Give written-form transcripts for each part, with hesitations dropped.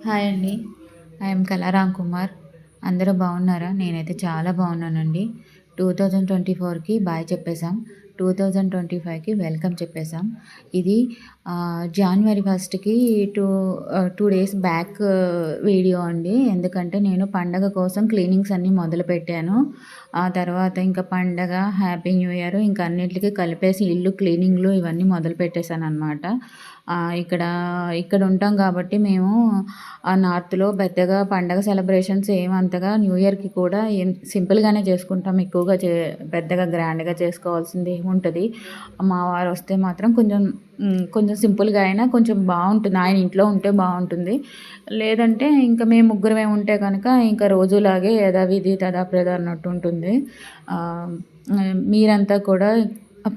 Hi అండి. I'm కళారామ్ Kumar. అందరూ బాగున్నారా? నేనైతే చాలా బాగున్నానండి. 2024కి బాయ్ చెప్పేసాం. 2025కి వెల్కమ్ చెప్పేసాం. ఇది జాన్వరి 1కి 2 డేస్ బ్యాక్ వీడియో అండి. ఎందుకంటే నేను పండగ కోసం క్లీనింగ్స్ అన్నీ మొదలుపెట్టాను. ఆ తర్వాత ఇంకా పండగ, హ్యాపీ న్యూ ఇయర్ ఇంకా అన్నిట్లికి కలిపేసి ఇల్లు క్లీనింగ్‌లు ఇవన్నీ మొదలుపెట్టేసాననమాట. ఇక్కడ ఇక్కడ ఉంటాం కాబట్టి మేము నార్త్‌లో పెద్దగా పండగ సెలబ్రేషన్స్ ఏమంతగా న్యూ ఇయర్‌కి కూడా సింపుల్‌గానే చేసుకుంటాం. ఎక్కువగా పెద్దగా గ్రాండ్‌గా చేసుకోవాల్సింది ఏముంటది. మా వారొస్తే మాత్రం కొంచెం సింపుల్‌గా అయినా కొంచెం బావుంటుంది. ఆయన ఇంట్లో ఉంటే బావుంటుంది. లేదంటే ఇంకా మేము ముగ్గురమే ఉంటే కనుక ఇంకా రోజులాగే యథావిధి తదాప్రద అన్నట్టు ఉంటుంది. ఆహ్, మీరంతా కూడా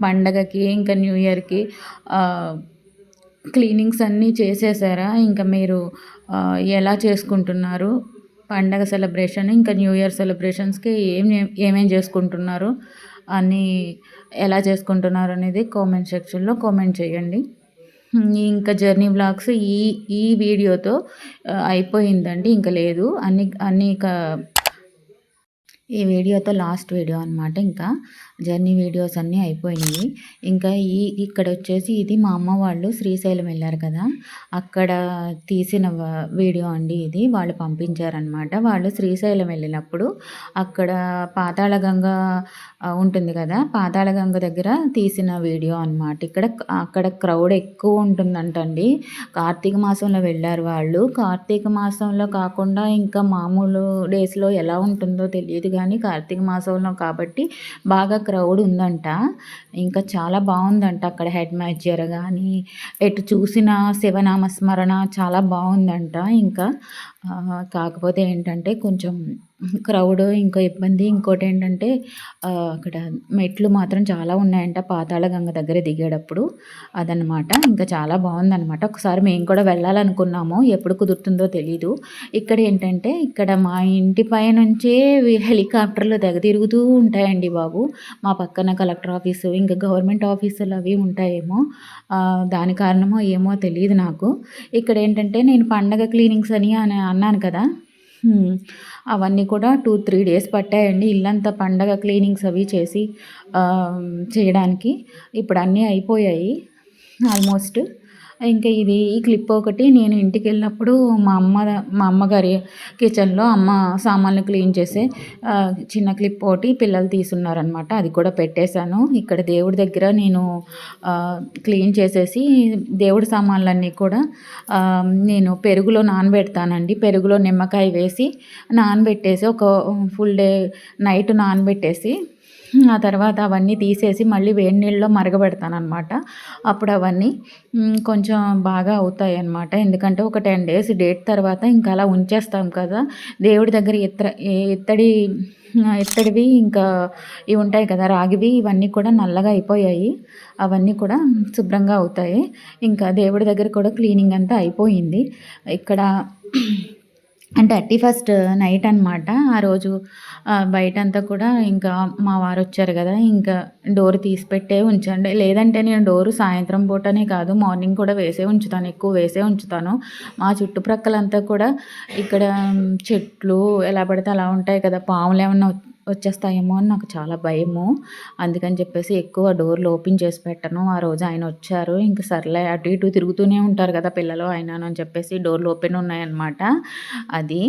పండగకి ఇంకా న్యూ ఇయర్‌కి ఆహ్, క్లీనింగ్స్ అన్నీ చేసేసారా? ఇంక మీరు ఎలా చేసుకుంటున్నారు? పండగ సెలబ్రేషన్, ఇంకా న్యూ ఇయర్ సెలబ్రేషన్స్‌కి ఏమేం చేసుకుంటున్నారు? అన్నీ ఎలా చేసుకుంటున్నారనేది కామెంట్ సెక్షన్‌లో కామెంట్ చేయండి. ఇంకా జర్నీ వ్లాగ్స్ ఈ ఈ వీడియోతో అయిపోయిందండి. ఇంక లేదు. అన్ని అన్నీ ఈ వీడియోతో లాస్ట్ వీడియో అనమాట. ఇంకా జర్నీ వీడియోస్ అన్నీ అయిపోయినాయి. ఇంకా ఇక్కడొచ్చేసి ఇది మా అమ్మ వాళ్ళు శ్రీశైలం వెళ్లారు కదా! అక్కడ తీసిన వీడియో అండి ఇది. వాళ్ళు పంపించారనమాట. వాళ్ళు శ్రీశైలం వెళ్ళినప్పుడు అక్కడ పాతాళగంగ ఉంటుంది కదా! పాతాళగంగ దగ్గర తీసిన వీడియో అనమాట. అక్కడ క్రౌడ్ ఎక్కువ ఉంటుందంటండి. కార్తీక మాసంలో వెళ్లారు వాళ్ళు. కార్తీక మాసంలో కాకుండా ఇంకా మామూలు డేస్‌లో ఎలా ఉంటుందో తెలీదు గానీ, కార్తీక మాసంలో కాబట్టి బాగా క్రౌడ్ ఉందంట. ఇంకా చాలా బావుందంట అక్కడ హెడ్ మ్యాచర్ గానీ, ఎటు చూసినా శివనామ స్మరణ చాలా బావుందంట. ఇంకా కాకపోతే ఏంటంటే కొంచెం క్రౌడ్ ఇంకో ఇబ్బంది. ఇంకోటేంటంటే అక్కడ మెట్లు మాత్రం చాలా ఉన్నాయంట పాతాళగంగ దగ్గర దిగేటప్పుడు. అదనమాట. ఇంకా చాలా బావుందనమాట. ఒకసారి మేము కూడా వెళ్ళాలనుకున్నాము. ఎప్పుడు కుదురుతుందో తెలీదు. ఇక్కడేంటంటే ఇక్కడ మా ఇంటి పైనుంచే హెలికాప్టర్‌లు తెగ తిరుగుతూ ఉంటాయండి బాబు. మా పక్కన కలెక్టర్ ఆఫీసు, ఇంకా గవర్నమెంట్ ఆఫీసులు అవి ఉంటాయేమో. దాని కారణమో ఏమో తెలీదు నాకు. ఇక్కడేంటంటే నేను పండగ క్లీనింగ్స్ అని అన్నాను కదా! అవన్నీ కూడా 2, 3 డేస్ పట్టాయండి. ఇల్లంతా పండగ క్లీనింగ్స్ అవి చేసి చేయడానికి. ఇప్పుడు అన్నీ అయిపోయాయి ఆల్మోస్ట్. ఇంకా ఈ క్లిప్ ఒకటి నేను ఇంటికెళ్ళినప్పుడు మా అమ్మగారి కిచెన్‌లో అమ్మ సామాన్లు క్లీన్ చేసే చిన్న క్లిప్ ఒకటి పిల్లలు తీసున్నారనమాట. అది కూడా పెట్టేశాను. ఇక్కడ దేవుడి దగ్గర నేను క్లీన్ చేసేసి దేవుడి సామాన్లన్నీ కూడా నేను పెరుగులో నానబెడతానండి. పెరుగులో నిమ్మకాయ వేసి నానబెట్టేసి ఒక ఫుల్ డే నైట్ నానబెట్టేసి ఆ తర్వాత అవన్నీ తీసేసి మళ్ళీ వేడి నీళ్ళలో మరగబెడతాననమాట. అప్పుడు అవన్నీ కొంచెం బాగా అవుతాయన్నమాట. ఎందుకంటే ఒక 10 డేస్ డేట్ తర్వాత ఇంకా అలా ఉంచేస్తాం కదా! దేవుడి దగ్గర ఇత్తడివి ఇంకా ఇవి ఉంటాయి కదా! రాగివి ఇవన్నీ కూడా నల్లగా అయిపోయాయి. అవన్నీ కూడా శుభ్రంగా అవుతాయి. ఇంకా దేవుడి దగ్గర కూడా క్లీనింగ్ అంతా అయిపోయింది. ఇక్కడ 31st నైట్ అనమాట. ఆ రోజు బయటంతా కూడా ఇంకా మా వారొచ్చారు గదా! ఇంకా డోర్ తీసి పెట్టే ఉంచండి. లేదంటే నేను డోరు సాయంత్రం పూటనే కాదు మార్నింగ్ కూడా వేసే ఉంచుతాను. ఎక్కువ వేసే ఉంచుతాను. మా చుట్టుప్రక్కలంతా కూడా ఇక్కడ చెట్లు ఎలా పడితే అలా ఉంటాయి కదా! పాములేమన్నా వచ్చేస్తాయేమో అని నాకు చాలా భయము. అందుకని చెప్పేసి ఎక్కువ డోర్లు ఓపెన్ చేసి పెట్టను. ఆ రోజు ఆయనొచ్చారు. ఇంక సర్లే అటు ఇటు తిరుగుతూనే ఉంటారు కదా పిల్లలు ఆయనను అని చెప్పేసి డోర్లు ఓపెన్ ఉన్నాయన్నమాట. అది.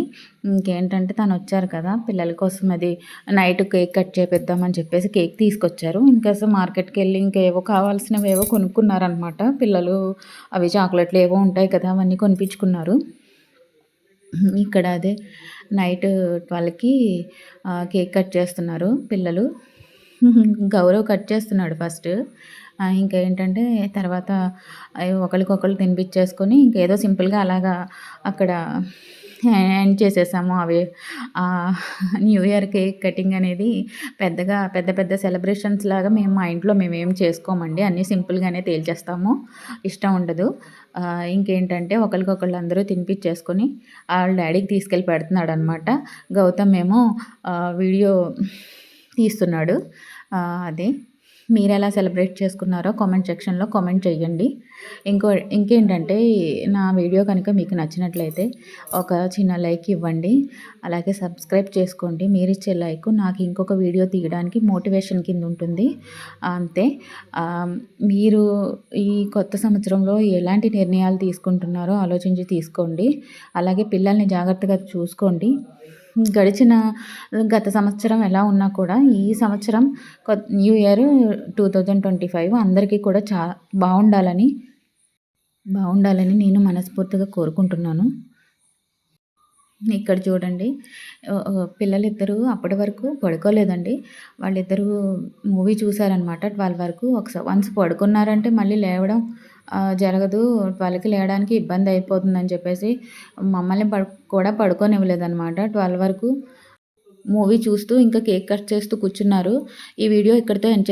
ఇంకేంటంటే తనొచ్చారు కదా! పిల్లల కోసం అది నైట్ కేక్ కట్ చేపిద్దామని చెప్పేసి కేక్ తీసుకొచ్చారు. ఇంకసలు మార్కెట్‌కెళ్ళి ఇంకేవో కావాల్సినవేవో కొనుక్కున్నారనమాట. పిల్లలు అవి చాక్లెట్లు ఏవో ఉంటాయి కదా! అవన్నీ కొనిపించుకున్నారు. ఇక్కడ అదే నైట్ 12కి కేక్ కట్ చేస్తున్నారు పిల్లలు. గౌరవ్ కట్ చేస్తున్నాడు ఫస్ట్. ఇంకా ఏంటంటే తర్వాత ఒకళ్ళకొకళ్ళు తినిపించేసుకొని ఇంకేదో సింపుల్‌గా అలాగా అక్కడ ఎండ్ చేసేసాము. న్యూ ఇయర్ కేక్ కటింగ్ అనేది పెద్ద పెద్ద సెలబ్రేషన్స్ లాగా మా ఇంట్లో మేమేం చేసుకోమండి. అన్నీ సింపుల్‌గానే తేల్చేస్తాము. ఇష్టం ఉండదు. ఇంకేంటంటే ఒకళ్ళకొకళ్ళు అందరూ తినిపించేసుకొని ఆళ్ళ డ్యాడీకి తీసుకెళ్ళి పెడుతున్నాడనమాట. గౌతమ్ ఏమో వీడియో తీస్తున్నాడు. అది. మీరెలా సెలబ్రేట్ చేసుకున్నారో కామెంట్ సెక్షన్‌లో కామెంట్ చేయండి. ఇంకేంటంటే నా వీడియో కనుక మీకు నచ్చినట్లయితే ఒక చిన్న లైక్ ఇవ్వండి. అలాగే సబ్స్క్రైబ్ చేసుకోండి. మీరిచ్చే లైకు నాకు ఇంకొక వీడియో తీయడానికి మోటివేషన్ కింద ఉంటుంది. అంతే. మీరు ఈ కొత్త సంవత్సరంలో ఎలాంటి నిర్ణయాలు తీసుకుంటున్నారో ఆలోచించి తీసుకోండి. అలాగే పిల్లల్ని జాగ్రత్తగా చూసుకోండి. గడిచిన గత సంవత్సరం ఎలా ఉన్నా కూడా ఈ సంవత్సరం న్యూ ఇయర్ 2025 అందరికీ కూడా బావుండాలని బావుండాలని నేను మనస్ఫూర్తిగా కోరుకుంటున్నాను. ఇక్కడ చూడండి పిల్లలిద్దరూ అప్పటి వరకు పడుకోలేదండి. వాళ్ళిద్దరూ మూవీ చూసారనమాట 12 వరకు. వన్స్ పడుకున్నారంటే మళ్ళీ లేవడం జరగదు. 12కి లేవడానికి ఇబ్బందయిపోతుందని చెప్పేసి మమ్మల్ని కూడా పడుకోనివ్వలేదనమాట. 12 వరకు మూవీ చూస్తూ ఇంకా కేక్ కట్ చేస్తూ కూర్చున్నారు. ఈ వీడియో ఇక్కడితో ఎండ్